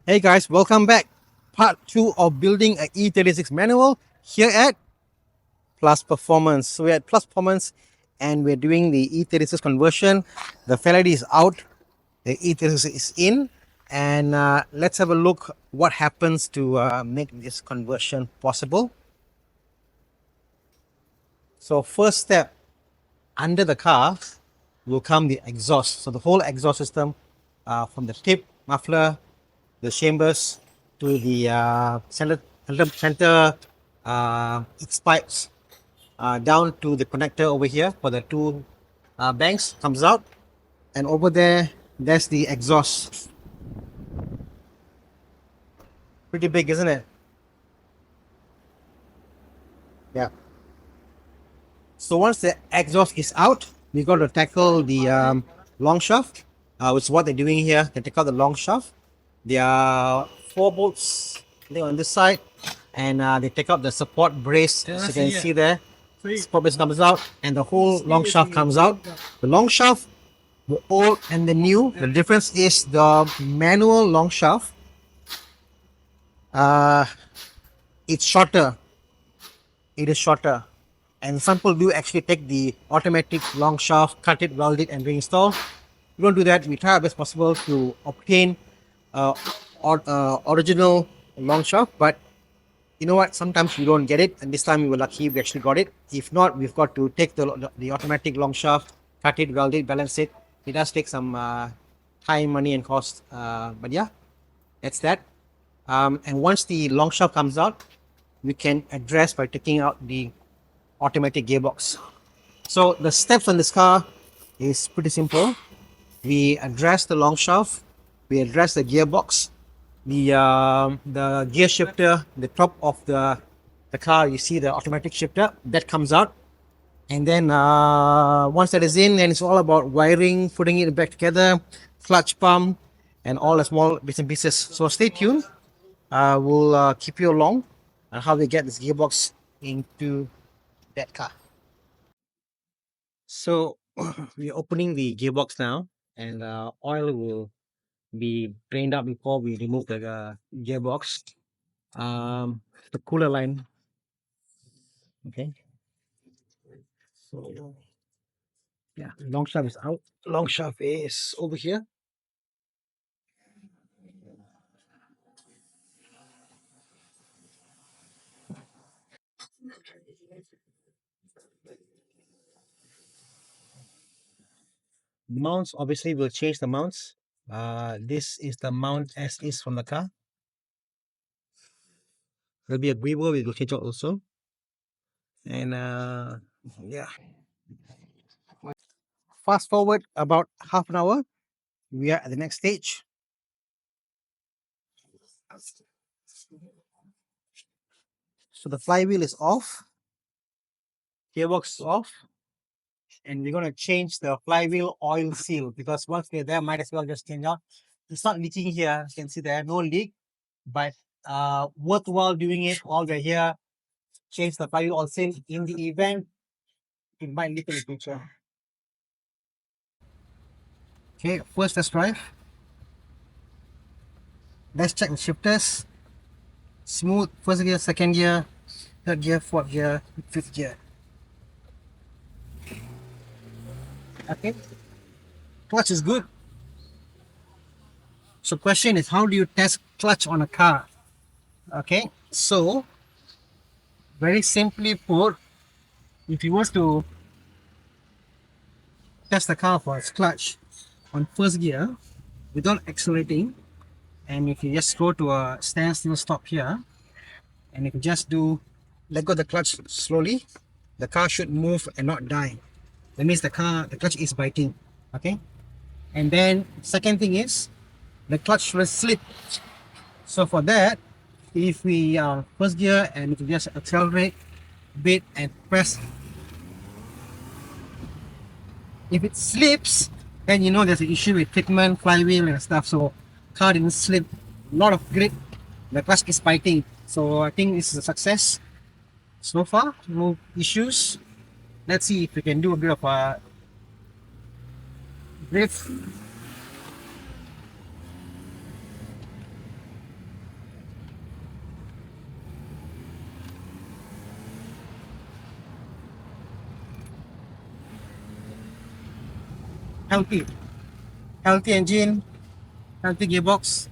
Hey guys, welcome back. Part 2 of building a E36 manual here at Plus Performance. So we're at Plus Performance and we're doing the E36 conversion. The Faraday is out, the E36 is in, and let's have a look what happens to make this conversion possible. So first step, under the car will come the exhaust. So the whole exhaust system from the tip, muffler, the chambers to the center pipes down to the connector over here for the two banks comes out, and over there there's the exhaust. Pretty big, isn't it? Yeah. So once the exhaust is out, we got to tackle the long shaft, which is what they're doing here. They take out the long shaft. There are 4 bolts on this side, and they take out the support brace. As you can see there, support brace comes out, and the whole long shaft comes out. The long shaft, the old and the new, the difference is the manual long shaft. It's shorter. It is shorter. And some people do actually take the automatic long shaft, cut it, weld it, and reinstall. We don't do that. We try our best possible to obtain original long shaft, but you know what? Sometimes we don't get it, and this time we were lucky we actually got it. If not, we've got to take the automatic long shaft, cut it, weld it, balance it. It does take some time, money, and cost. But yeah, that's that. And once the long shaft comes out, we can address by taking out the automatic gearbox. So the steps on this car is pretty simple. We address the long shaft, we address the gearbox, the gear shifter, the top of the car, you see the automatic shifter that comes out, and then once that is in, then it's all about wiring, putting it back together, clutch pump, and all the small bits and pieces. So stay tuned. We'll keep you along on how we get this gearbox into that car. So we're opening the gearbox now, and oil will be drained out before we remove the gearbox. The cooler line. Okay. So yeah, long shaft is out. Long shaft is over here. Mounts, obviously we'll change the mounts. This is the mount as is from the car. There'll be a grill we will change out also. And yeah. Fast forward about half an hour. We are at the next stage. So the flywheel is off, gearbox is off, and we're gonna change the flywheel oil seal because once we're there, might as well just change out. It's not leaking here. You can see there no leak, but worthwhile doing it while we're here. Change the flywheel oil seal in the event it might leak in the future. Okay, first let's drive. Let's check the shifters. Smooth, first gear, second gear, third gear, fourth gear, fifth gear. Okay, clutch is good. So question is, how do you test clutch on a car? Okay, so very simply put, if you was to test the car for its clutch on first gear without accelerating, and if you just go to a standstill stop here, and if you just do let go of the clutch slowly, the car should move and not die. That means the clutch is biting. Okay, and then second thing is the clutch will slip. So for that, if we first gear and if you just accelerate a bit and press, if it slips, then you know there's an issue with fitment, flywheel and stuff. So car didn't slip, a lot of grip, the clutch is biting. So I think this is a success so far, no issues. Let's see if we can do a bit of a drift. healthy engine, healthy gearbox.